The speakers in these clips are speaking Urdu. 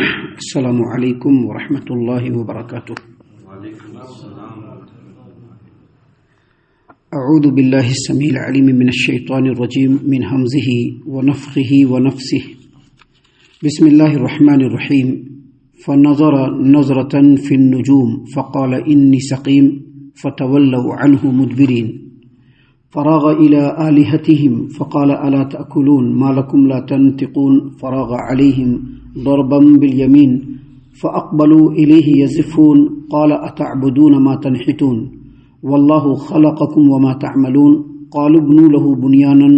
السلام علیکم ورحمۃ اللہ وبرکاتہ۔ اعوذ باللہ السمیع العلیم من الشیطان الرجیم من ہمزہ ونفخہ ونفثہ۔ بسم اللہ الرحمن الرحیم۔ فنظر نظرة في النجوم فقال انی سقیم فتولوا عنہ مدبرین۔ فراغ إلى آلهتهم فقال ألا تأكلون ما لكم لا تنطقون فراغ عليهم ضربا باليمين فأقبلوا إليه يزفون قال أتعبدون ما تنحتون والله خلقكم وما تعملون قالوا ابنوا له بنيانا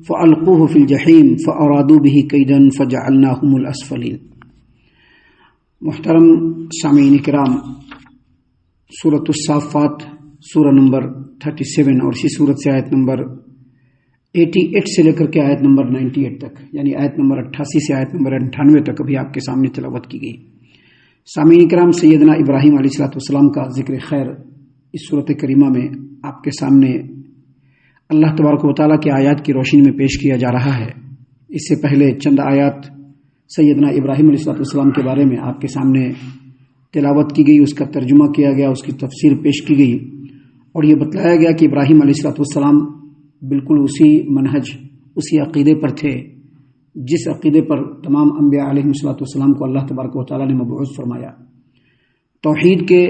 فألقوه في الجحيم فأرادوا به كيدا فجعلناهم الأسفلين۔ محترم سامعین کرام، سورۃ الصافات سورہ نمبر 37 اور اسی سورت سے آیت نمبر 88 سے لے کر کے آیت نمبر 98 تک، یعنی آیت نمبر 88 سے آیت نمبر 98 تک ابھی آپ کے سامنے تلاوت کی گئی۔ سامعین کرام، سیدنا ابراہیم علیہ السلام کا ذکر خیر اس سورت کریمہ میں آپ کے سامنے اللہ تبارک و تعالیٰ کے آیات کی روشنی میں پیش کیا جا رہا ہے۔ اس سے پہلے چند آیات سیدنا ابراہیم علیہ السلام کے بارے میں آپ کے سامنے تلاوت کی گئی، اس کا ترجمہ کیا گیا، اس کی تفسیر پیش کی گئی، اور یہ بتلایا گیا کہ ابراہیم علیہ السلام بالکل اسی منہج، اسی عقیدے پر تھے جس عقیدے پر تمام انبیاء علیہم السلام کو اللہ تبارک و تعالیٰ نے مبعوث فرمایا۔ توحید کے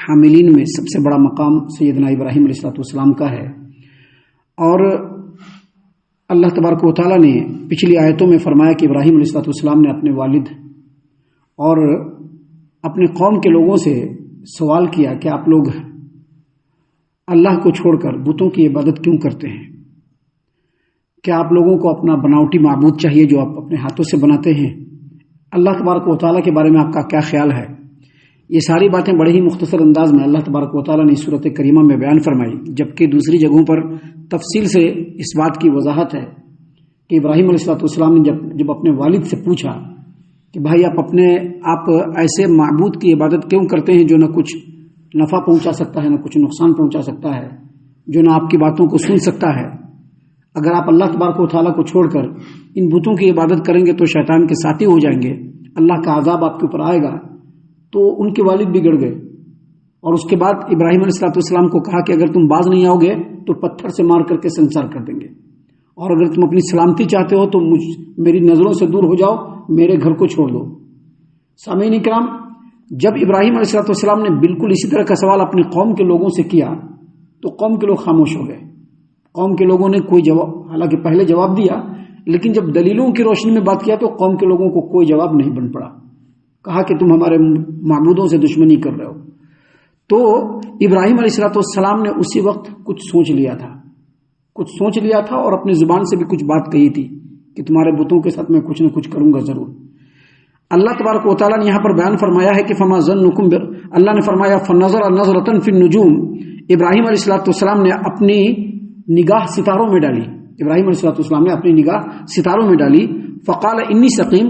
حاملین میں سب سے بڑا مقام سیدنا ابراہیم علیہ السلام کا ہے، اور اللہ تبارک و تعالیٰ نے پچھلی آیتوں میں فرمایا کہ ابراہیم علیہ السلام نے اپنے والد اور اپنے قوم کے لوگوں سے سوال کیا کہ آپ لوگ اللہ کو چھوڑ کر بتوں کی عبادت کیوں کرتے ہیں؟ کیا آپ لوگوں کو اپنا بناوٹی معبود چاہیے جو آپ اپنے ہاتھوں سے بناتے ہیں؟ اللہ تبارک و تعالیٰ کے بارے میں آپ کا کیا خیال ہے؟ یہ ساری باتیں بڑے ہی مختصر انداز میں اللہ تبارک و تعالیٰ نے سورۃ کریمہ میں بیان فرمائی، جبکہ دوسری جگہوں پر تفصیل سے اس بات کی وضاحت ہے کہ ابراہیم علیہ السلام نے جب اپنے والد سے پوچھا کہ بھائی آپ ایسے معبود کی عبادت کیوں کرتے ہیں جو نہ کچھ نفع پہنچا سکتا ہے، نہ کچھ نقصان پہنچا سکتا ہے، جو نہ آپ کی باتوں کو سن سکتا ہے؟ اگر آپ اللہ تبارک و تعالیٰ کو چھوڑ کر ان بتوں کی عبادت کریں گے تو شیطان کے ساتھی ہو جائیں گے، اللہ کا عذاب آپ کے اوپر آئے گا۔ تو ان کے والد بگڑ گئے، اور اس کے بعد ابراہیم علیہ السلام کو کہا کہ اگر تم باز نہیں آؤ گے تو پتھر سے مار کر کے سنسار کر دیں گے، اور اگر تم اپنی سلامتی چاہتے ہو تو میری نظروں سے دور ہو جاؤ، میرے گھر کو چھوڑ دو۔ سامعین کرام، جب ابراہیم علیہ السلام نے بالکل اسی طرح کا سوال اپنی قوم کے لوگوں سے کیا تو قوم کے لوگ خاموش ہو گئے۔ قوم کے لوگوں نے کوئی جواب، حالانکہ پہلے جواب دیا، لیکن جب دلیلوں کی روشنی میں بات کیا تو قوم کے لوگوں کو کوئی جواب نہیں بن پڑا۔ کہا کہ تم ہمارے معبودوں سے دشمنی کر رہے ہو۔ تو ابراہیم علیہ السلام نے اسی وقت کچھ سوچ لیا تھا اور اپنی زبان سے بھی کچھ بات کہی تھی کہ تمہارے بتوں کے ساتھ میں کچھ نہ کچھ کروں گا ضرور۔ اللہ تبارک و تعالیٰ نے یہاں پر بیان فرمایا ہے کہ فما ظنکم، اللہ نے فرمایا فنظر نظرۃ فی النجوم، ابراہیم علیہ السلام نے اپنی نگاہ ستاروں میں ڈالی، ابراہیم علیہ السلام نے اپنی نگاہ ستاروں میں ڈالی، فقال انی سقیم،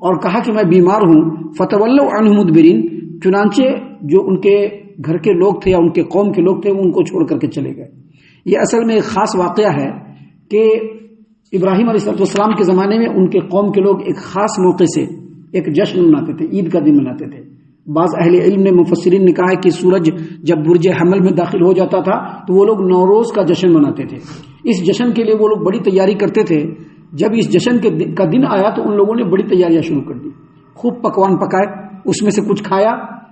اور کہا کہ میں بیمار ہوں، فتولوا عنہ مدبرین، چنانچہ جو ان کے گھر کے لوگ تھے یا ان کے قوم کے لوگ تھے وہ ان کو چھوڑ کر کے چلے گئے۔ یہ اصل میں ایک خاص واقعہ ہے کہ ابراہیم علیہ السلام کے زمانے میں ان کے قوم کے لوگ ایک خاص موقع سے ایک جشن مناتے تھے، عید کا دن مناتے تھے۔ بعض اہل علم نے، مفسرین نے کہا ہے کہ سورج جب برج حمل میں داخل ہو جاتا تھا تو وہ لوگ نوروز کا جشن مناتے تھے۔ اس جشن کے لیے وہ لوگ بڑی تیاری کرتے تھے۔ جب اس جشن کا دن آیا تو ان لوگوں نے بڑی تیاریاں شروع کر دی، خوب پکوان پکائے، اس میں سے کچھ کھایا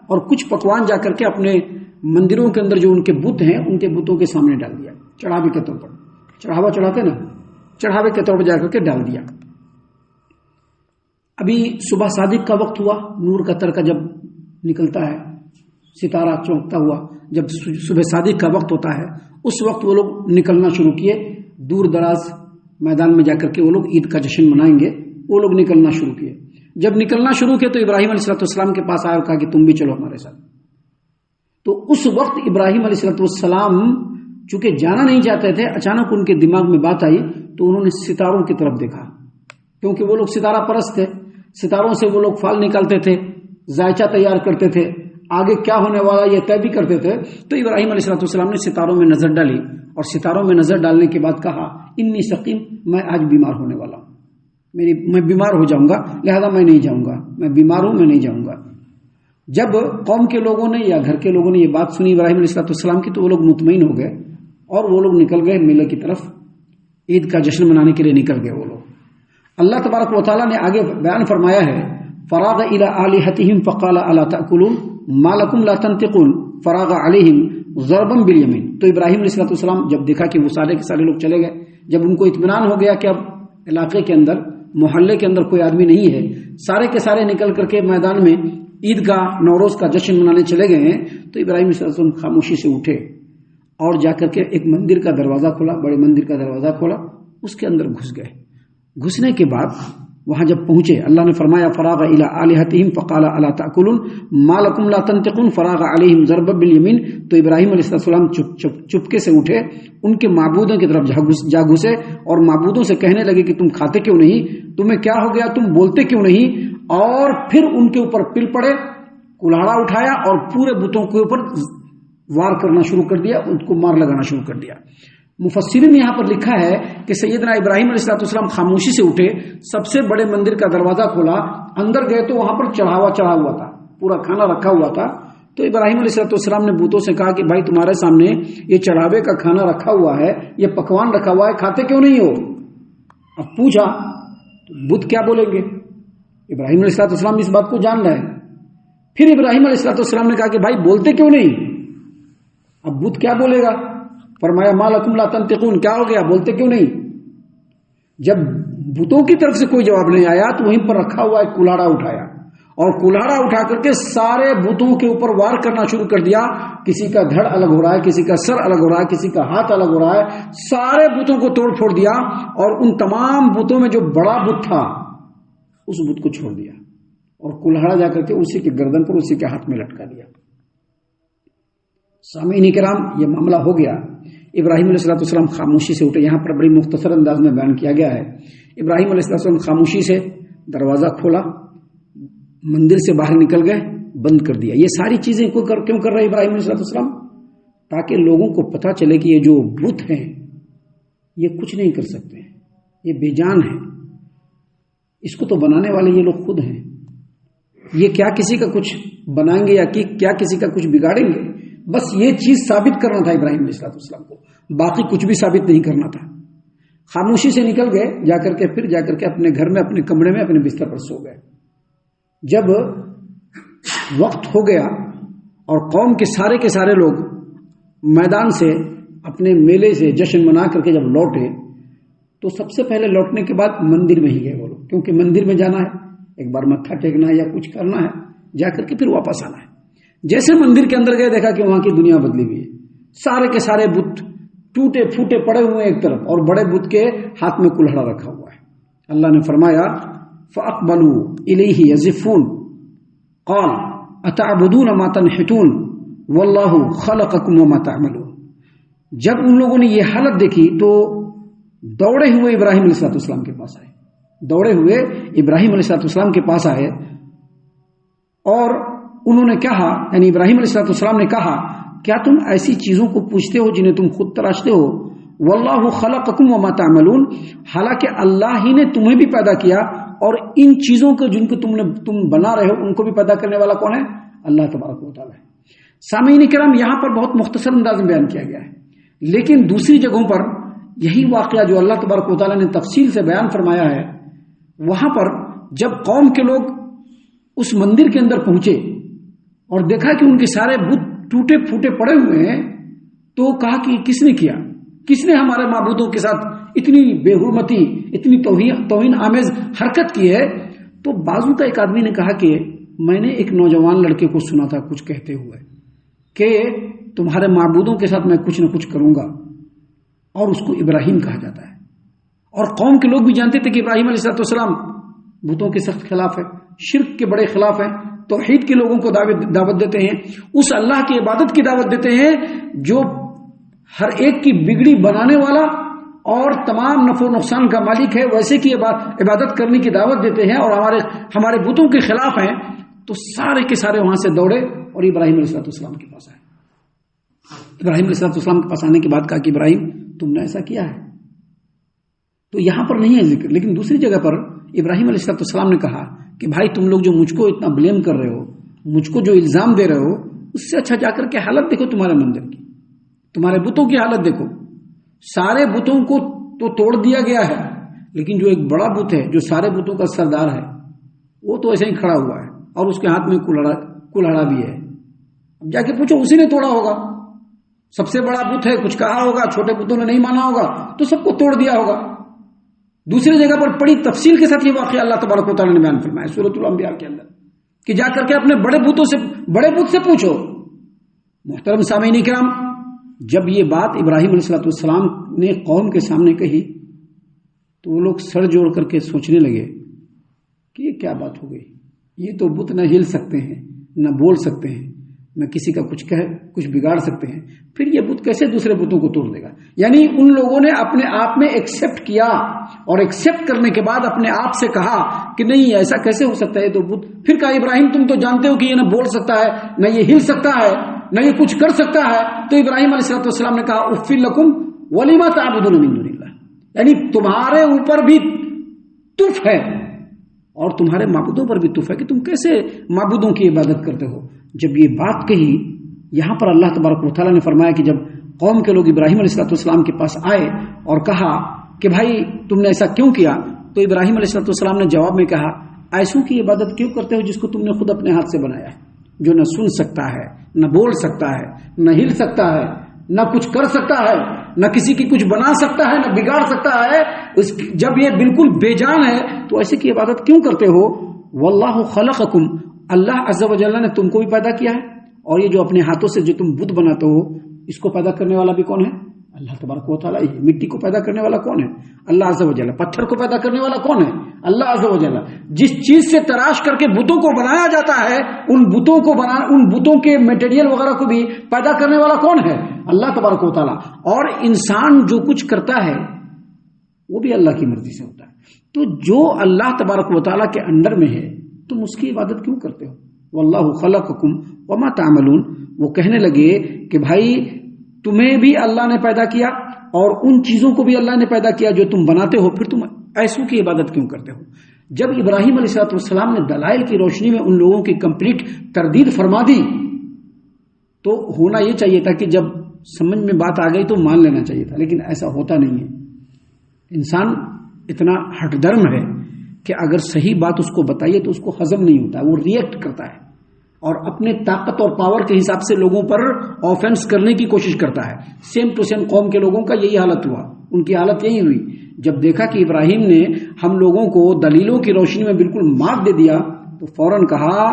اور کچھ پکوان جا کر کے اپنے مندروں کے اندر جو ان کے بت ہیں ان کے بتوں کے سامنے ڈال دیا، چڑھاوے کے طور پر، چڑھاوا چڑھاتے نا، چڑھاوے کے طور پر جا کر کے ڈال دیا۔ ابھی صبح صادق کا وقت ہوا، نور کا ترکہ جب نکلتا ہے، ستارہ چمکتا ہوا، جب صبح صادق کا وقت ہوتا ہے اس وقت وہ لوگ نکلنا شروع کیے، دور دراز میدان میں جا کر کے وہ لوگ عید کا جشن منائیں گے، وہ لوگ نکلنا شروع کیے۔ جب نکلنا شروع کیے تو ابراہیم علیہ السلام کے پاس آیا اور کہا کہ تم بھی چلو ہمارے ساتھ۔ تو اس وقت ابراہیم علیہ السلام چونکہ جانا نہیں چاہتے تھے، اچانک ان کے دماغ میں بات آئی تو انہوں نے ستاروں کی طرف دیکھا، کیونکہ وہ لوگ ستارہ پرست تھے، ستاروں سے وہ لوگ پھل نکالتے تھے، ذائچہ تیار کرتے تھے، آگے کیا ہونے والا یہ طے بھی کرتے تھے۔ تو ابراہیم علیہ السلام نے ستاروں میں نظر ڈالی اور ستاروں میں نظر ڈالنے کے بعد کہا انی سقیم، میں آج بیمار ہونے والا ہوں۔ میں بیمار ہو جاؤں گا لہذا میں نہیں جاؤں گا، میں بیمار ہوں میں نہیں جاؤں گا۔ جب قوم کے لوگوں نے یا گھر کے لوگوں نے یہ بات سنی ابراہیم علیہ السلام کی تو وہ لوگ مطمئن ہو گئے اور وہ لوگ نکل گئے میلے کی طرف، عید کا جشن منانے کے لیے نکل گئے وہ لوگ۔ اللہ تبارک و تعالیٰ نے آگے بیان فرمایا ہے فراغ الی آلہتہم فقال الا تأکلون ما لکم لا تنطقون فراغ علیہم ضربا بالیمین۔ تو ابراہیم علیہ السلام جب دیکھا کہ وہ سارے کے سارے لوگ چلے گئے، جب ان کو اطمینان ہو گیا کہ اب علاقے کے اندر محلے کے اندر کوئی آدمی نہیں ہے، سارے کے سارے نکل کر کے میدان میں عید کا نوروز کا جشن منانے چلے گئے ہیں، تو ابراہیم علیہ السلام خاموشی سے اٹھے اور جا کر کے ایک مندر کا دروازہ کھولا، بڑے مندر کا دروازہ کھولا، اس کے اندر گھس گئے۔ گھسنے کے بعد وہاں جب پہنچے اللہ نے فرمایا فراغ الی آلہتہم فقال الا تأکلون ما لکم لا تنطقون فراغ علیہم ضربا بالیمین۔ تو ابراہیم علیہ السلام چپکے سے اٹھے، ان کے معبودوں کی طرف جا گھسے اور معبودوں سے کہنے لگے کہ تم کھاتے کیوں نہیں، تمہیں کیا ہو گیا، تم بولتے کیوں نہیں، اور پھر ان کے اوپر پل پڑے، کلاڑا اٹھایا اور پورے بتوں کے اوپر وار کرنا شروع کر دیا، ان کو مار لگانا شروع کر دیا۔ مفسرین نے یہاں پر لکھا ہے کہ سیدنا ابراہیم علیہ السلام خاموشی سے اٹھے، سب سے بڑے مندر کا دروازہ کھولا، اندر گئے تو وہاں پر چڑھا ہوا تھا، پورا کھانا رکھا ہوا تھا۔ تو ابراہیم علیہ السلام نے بتوں سے کہا کہ بھائی تمہارے سامنے یہ چڑھاوے کا کھانا رکھا ہوا ہے، یہ پکوان رکھا ہوا ہے، کھاتے کیوں نہیں ہو؟ اب پوچھا تو بت کیا بولیں گے؟ ابراہیم علیہ السلام اس بات کو جان رہے ہیں۔ پھر ابراہیم علیہ السلام نے کہا کہ بھائی بولتے کیوں نہیں؟ اب بت کیا بولے گا؟ فرمایا ما لکم لا تنطقون، کیا ہو گیا، بولتے کیوں نہیں؟ جب بتوں کی طرف سے کوئی جواب نہیں آیا تو وہیں پر رکھا ہوا ایک کلاڑا اٹھایا اور کلاڑا اٹھا کر کے سارے بتوں کے اوپر وار کرنا شروع کر دیا۔ کسی کا دھڑ الگ ہو رہا ہے، کسی کا سر الگ ہو رہا ہے، کسی کا ہاتھ الگ ہو رہا ہے، سارے بتوں کو توڑ پھوڑ دیا اور ان تمام بتوں میں جو بڑا بت تھا اس بت کو چھوڑ دیا اور کلاڑا جا کر کے اسی کے گردن پر اسی کے ہاتھ میں لٹکا دیا۔ سامعین کرام یہ معاملہ ہو گیا۔ ابراہیم علیہ السلام خاموشی سے اٹھے، یہاں پر بڑی مختصر انداز میں بیان کیا گیا ہے۔ ابراہیم علیہ السلام خاموشی سے دروازہ کھولا، مندر سے باہر نکل گئے، بند کر دیا۔ یہ ساری چیزیں کیوں کر رہے ابراہیم علیہ السلام؟ تاکہ لوگوں کو پتہ چلے کہ یہ جو بت ہیں یہ کچھ نہیں کر سکتے، یہ بے جان ہے، اس کو تو بنانے والے یہ لوگ خود ہیں، یہ کیا کسی کا کچھ بنائیں گے یا کیا کسی کا کچھ بگاڑیں گے؟ بس یہ چیز ثابت کرنا تھا ابراہیم علیہ السلام کو، باقی کچھ بھی ثابت نہیں کرنا تھا۔ خاموشی سے نکل گئے، پھر جا کر کے اپنے گھر میں اپنے کمرے میں اپنے بستر پر سو گئے۔ جب وقت ہو گیا اور قوم کے سارے لوگ میدان سے اپنے میلے سے جشن منا کر کے جب لوٹے تو سب سے پہلے لوٹنے کے بعد مندر میں ہی گئے وہ لوگ، کیونکہ مندر میں جانا ہے، ایک بار متھا ٹیکنا ہے یا کچھ کرنا ہے، جا کر کے پھر واپس آنا ہے۔ جیسے مندر کے اندر گئے دیکھا کہ وہاں کی دنیا بدلی ہوئی ہے، سارے کے سارے بت ٹوٹے پھوٹے پڑے ہوئے ایک طرف اور بڑے بت کے ہاتھ میں کلہڑا رکھا ہوا ہے۔ اللہ نے فرمایا فَأَقْبَلُوا إِلَيْهِ يَزِفُّونَ قَالَ أَتَعْبُدُونَ مَا تَنْحِتُونَ وَاللَّهُ خَلَقَكُمْ وَمَا تَعْمَلُونَ۔ جب ان لوگوں نے یہ حالت دیکھی تو دوڑے ہوئے ابراہیم علیہ السلام کے پاس آئے، کے پاس آئے اور انہوں نے کہا، یعنی ابراہیم علیہ السلام نے کہا کیا تم ایسی چیزوں کو پوچھتے ہو جنہیں تم خود تراشتے ہو؟ واللہ خلقکم وما تعملون، حالانکہ اللہ ہی نے تمہیں بھی پیدا کیا اور ان چیزوں کو جن کو تم بنا رہے ہو ان کو بھی پیدا کرنے والا کون ہے؟ اللہ تبارک و تعالی ہے۔ سامعین کرام یہاں پر بہت مختصر انداز میں بیان کیا گیا ہے، لیکن دوسری جگہوں پر یہی واقعہ جو اللہ تبارک و تعالی نے تفصیل سے بیان فرمایا ہے، وہاں پر جب قوم کے لوگ اس مندر کے اندر پہنچے اور دیکھا کہ ان کے سارے بت ٹوٹے پھوٹے پڑے ہوئے ہیں تو کہا کہ کس نے کیا، کس نے ہمارے معبودوں کے ساتھ اتنی بے حرمتی، اتنی توہین آمیز حرکت کی ہے؟ تو بازو کا ایک آدمی نے کہا کہ میں نے ایک نوجوان لڑکے کو سنا تھا کچھ کہتے ہوئے کہ تمہارے معبودوں کے ساتھ میں کچھ نہ کچھ کروں گا، اور اس کو ابراہیم کہا جاتا ہے۔ اور قوم کے لوگ بھی جانتے تھے کہ ابراہیم علیہ السلام بتوں کے سخت خلاف ہے، شرک کے بڑے خلاف ہیں، توحید کے لوگوں کو دعوت دیتے ہیں، اس اللہ کی عبادت کی دعوت دیتے ہیں جو ہر ایک کی بگڑی بنانے والا اور تمام نفع و نقصان کا مالک ہے، ویسے کی عبادت کرنے کی دعوت دیتے ہیں اور ہمارے بتوں کے خلاف ہیں۔ تو سارے کے سارے وہاں سے دوڑے اور ابراہیم علیہ السلام کے پاس آئے۔ ابراہیم علیہ السلام کے پاس آنے کے بعد کہا کہ ابراہیم تم نے ایسا کیا ہے؟ تو یہاں پر نہیں ہے ذکر، لیکن دوسری جگہ پر ابراہیم علیہ السلام نے کہا کہ بھائی تم لوگ جو مجھ کو اتنا بلیم کر رہے ہو، مجھ کو جو الزام دے رہے ہو، اس سے اچھا جا کر کے حالت دیکھو تمہارے مندر کی، تمہارے بتوں کی حالت دیکھو. سارے بتوں کو تو توڑ دیا گیا ہے، لیکن جو ایک بڑا بت ہے جو سارے بتوں کا سردار ہے وہ تو ایسے ہی کھڑا ہوا ہے اور اس کے ہاتھ میں کلہڑا بھی ہے. اب جا کے پوچھو اسی نے توڑا ہوگا، سب سے بڑا بت ہے، کچھ کہا ہوگا، چھوٹے بتوں نے نہیں مانا ہوگا تو سب کو توڑ دیا ہوگا. دوسری جگہ پر بڑی تفصیل کے ساتھ یہ واقعہ اللہ تبارک و تعالیٰ نے بیان فرمایا سورۃ الانبیاء کے اندر کہ جا کر کے اپنے بڑے بت سے پوچھو. محترم سامعین کرام، جب یہ بات ابراہیم علیہ السلام نے قوم کے سامنے کہی تو وہ لوگ سر جوڑ کر کے سوچنے لگے کہ یہ کیا بات ہو گئی، یہ تو بت نہ ہل سکتے ہیں، نہ بول سکتے ہیں، نہ کسی کا کچھ بگاڑ سکتے ہیں، پھر یہ بت کیسے دوسرے بتوں کو توڑ دے گا. یعنی ان لوگوں نے اپنے آپ میں ایکسپٹ کیا اور ایکسپٹ کرنے کے بعد اپنے آپ سے کہا کہ نہیں ایسا کیسے ہو سکتا ہے تو بت. پھر کہا ابراہیم تم تو جانتے ہو کہ یہ نہ بول سکتا ہے، نہ یہ ہل سکتا ہے، نہ یہ کچھ کر سکتا ہے. تو ابراہیم علیہ السلام نے کہا اف لکم ولما تعبدون من دون اللہ، یعنی تمہارے اوپر بھی تف ہے اور تمہارے معبودوں پر بھی تف ہے کہ تم کیسے معبودوں کی عبادت کرتے ہو. جب یہ بات کہی، یہاں پر اللہ تبارک و تعالیٰ نے فرمایا کہ جب قوم کے لوگ ابراہیم علیہ السلام کے پاس آئے اور کہا کہ بھائی تم نے ایسا کیوں کیا، تو ابراہیم علیہ السلام نے جواب میں کہا ایسوں کی عبادت کیوں کرتے ہو جس کو تم نے خود اپنے ہاتھ سے بنایا ہے، جو نہ سن سکتا ہے، نہ بول سکتا ہے، نہ ہل سکتا ہے، نہ کچھ کر سکتا ہے، نہ کسی کی کچھ بنا سکتا ہے، نہ بگاڑ سکتا ہے. جب یہ بالکل بے جان ہے تو ایسے کی عبادت کیوں کرتے ہو. واللہ خلقکم، اللہ عز و جل نے تم کو بھی پیدا کیا ہے، اور یہ جو اپنے ہاتھوں سے جو تم بت بناتے ہو اس کو پیدا کرنے والا بھی کون ہے؟ اللہ تبارک و تعالیٰ. مٹی کو پیدا کرنے والا کون ہے؟ اللہ عز و جل. پتھر کو پیدا کرنے والا کون ہے؟ اللہ عز و جل. جس چیز سے تراش کر کے بتوں کو بنایا جاتا ہے ان بتوں کے میٹیریل وغیرہ کو بھی پیدا کرنے والا کون ہے؟ اللہ تبارک و تعالیٰ. اور انسان جو کچھ کرتا ہے وہ بھی اللہ کی مرضی سے ہوتا ہے. تو جو اللہ تبارک و تعالیٰ کے انڈر میں ہے تم اس کی عبادت کیوں کرتے ہو؟ واللہ خلقکم وما تعملون. وہ کہنے لگے کہ بھائی تمہیں بھی اللہ نے پیدا کیا اور ان چیزوں کو بھی اللہ نے پیدا کیا جو تم بناتے ہو، پھر تم ایسوں کی عبادت کیوں کرتے ہو؟ جب ابراہیم علیہ السلام نے دلائل کی روشنی میں ان لوگوں کی کمپلیٹ تردید فرما دی تو ہونا یہ چاہیے تھا کہ جب سمجھ میں بات آ گئی تو مان لینا چاہیے تھا، لیکن ایسا ہوتا نہیں ہے. انسان اتنا ہٹ درم ہے کہ اگر صحیح بات اس کو بتائیے تو اس کو ہضم نہیں ہوتا، وہ ریئیکٹ کرتا ہے اور اپنے طاقت اور پاور کے حساب سے لوگوں پر آفینس کرنے کی کوشش کرتا ہے. سیم ٹو سیم قوم کے لوگوں کا یہی حالت ہوا، ان کی حالت یہی ہوئی. جب دیکھا کہ ابراہیم نے ہم لوگوں کو دلیلوں کی روشنی میں بالکل مات دے دیا تو فوراً کہا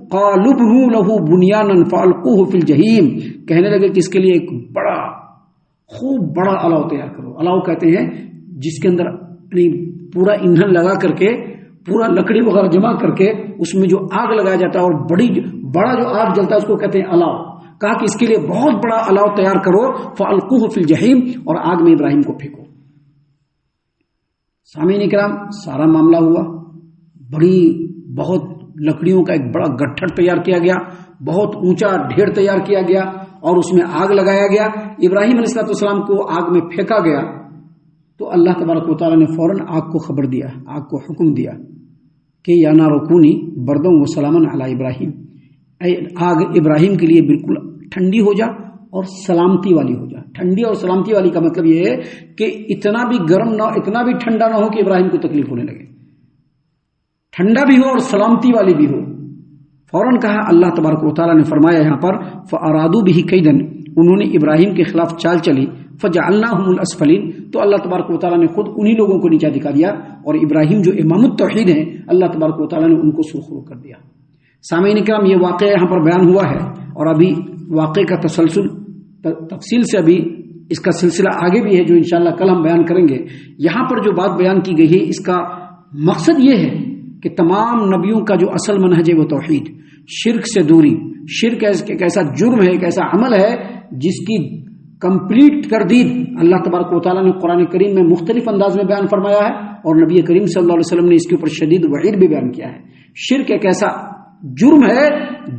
قالوا ابنوا له بنيانا فالقوه في الجحيم. کہنے لگے کہ اس کے لیے ایک بڑا خوب بڑا الاؤ تیار کرو. الاؤ کہتے ہیں جس کے اندر پورا ایندھن لگا کر کے پورا لکڑی وغیرہ جمع کر کے اس میں جو آگ لگایا جاتا ہے اور بڑا جو آگ جلتا ہے اس کو کہتے ہیں الاؤ. کہا کہ اس کے لیے بہت بڑا الاؤ تیار کرو فالقوه في الجحيم، اور آگ میں ابراہیم کو پھینکو. سامعین کرام سارا معاملہ ہوا، بہت لکڑیوں کا ایک بڑا گٹھڑ تیار کیا گیا، بہت اونچا ڈھیر تیار کیا گیا اور اس میں آگ لگایا گیا. ابراہیم علیہ السلام کو آگ میں پھینکا گیا تو اللہ تبارک و تعالیٰ نے فوراً آگ کو خبر دیا، آگ کو حکم دیا کہ یا نار کونی بردم و سلامن علی ابراہیم، اے آگ ابراہیم کے لیے بالکل ٹھنڈی ہو جا اور سلامتی والی ہو جا. ٹھنڈی اور سلامتی والی کا مطلب یہ ہے کہ اتنا بھی گرم نہ اتنا بھی ٹھنڈا نہ ہو کہ ابراہیم کو تکلیف ہونے لگے، ٹھنڈا بھی ہو اور سلامتی والی بھی ہو. فوراً کہا اللہ تبارک و تعالیٰ نے فرمایا یہاں پر فارادو بھی کیدن، انہوں نے ابراہیم کے خلاف چال چلی فجعلناہم الاسفلین، تو اللہ تبارک و تعالیٰ نے خود انہی لوگوں کو نیچا دکھا دیا اور ابراہیم جو امام التوحید ہیں اللہ تبارک و تعالیٰ نے ان کو سرخرو کر دیا. سامعین کرام یہ واقعہ یہاں پر بیان ہوا ہے اور ابھی واقعے کا تفصیل سے ابھی اس کا سلسلہ آگے بھی ہے جو انشاءاللہ کل ہم بیان کریں گے. یہاں پر جو بات بیان کی گئی ہے اس کا مقصد یہ ہے کہ تمام نبیوں کا جو اصل منہج ہے وہ توحید، شرک سے دوری. شرک ایک ایسا جرم ہے، ایک ایسا عمل ہے جس کی کمپلیٹ تردید اللہ تبارک و تعالیٰ نے قرآن کریم میں مختلف انداز میں بیان فرمایا ہے اور نبی کریم صلی اللہ علیہ وسلم نے اس کے اوپر شدید وعید بھی بیان کیا ہے. شرک ایک ایسا جرم ہے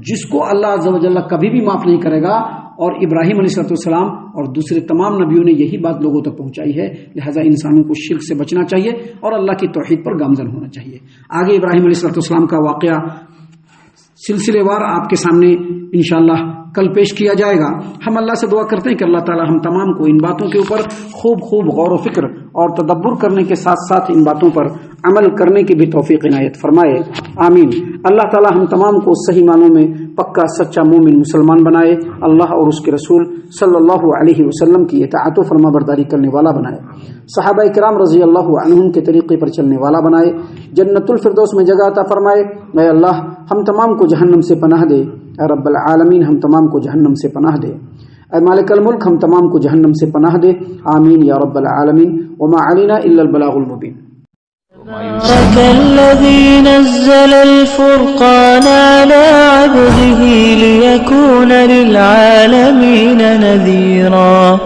جس کو اللہ عز و جل کبھی بھی معاف نہیں کرے گا اور ابراہیم علیہ السلام اور دوسرے تمام نبیوں نے یہی بات لوگوں تک پہنچائی ہے، لہذا انسانوں کو شرک سے بچنا چاہیے اور اللہ کی توحید پر گامزن ہونا چاہیے۔ آگے ابراہیم علیہ السلام کا واقعہ سلسلے وار آپ کے سامنے انشاءاللہ کل پیش کیا جائے گا۔ ہم اللہ سے دعا کرتے ہیں کہ اللہ تعالی ہم تمام کو ان باتوں کے اوپر خوب غور و فکر اور تدبر کرنے کے ساتھ ساتھ ان باتوں پر عمل کرنے کی بھی توفیق عنایت فرمائے، آمین۔ اللہ تعالی ہم تمام کو صحیح معنوں میں پکا سچا مومن مسلمان بنائے، اللہ اور اس کے رسول صلی اللہ علیہ وسلم کی اطاعت و فرما برداری کرنے والا بنائے، صحابہ کرام رضی اللہ عنہم کے طریقے پر چلنے والا بنائے، جنت الفردوس میں جگہ عطا فرمائے۔ اے اللہ ہم تمام کو جہنم سے پناہ دے، اے رب العالمین ہم تمام کو جہنم سے پناہ دے، اے مالک الملک ہم تمام کو جہنم سے پناہ دے، آمین یا رب العالمین۔ وما علینا الا البلاغ المبین۔ تبارك الذي نزل الفرقان على عبده ليكون للعالمين نذيرا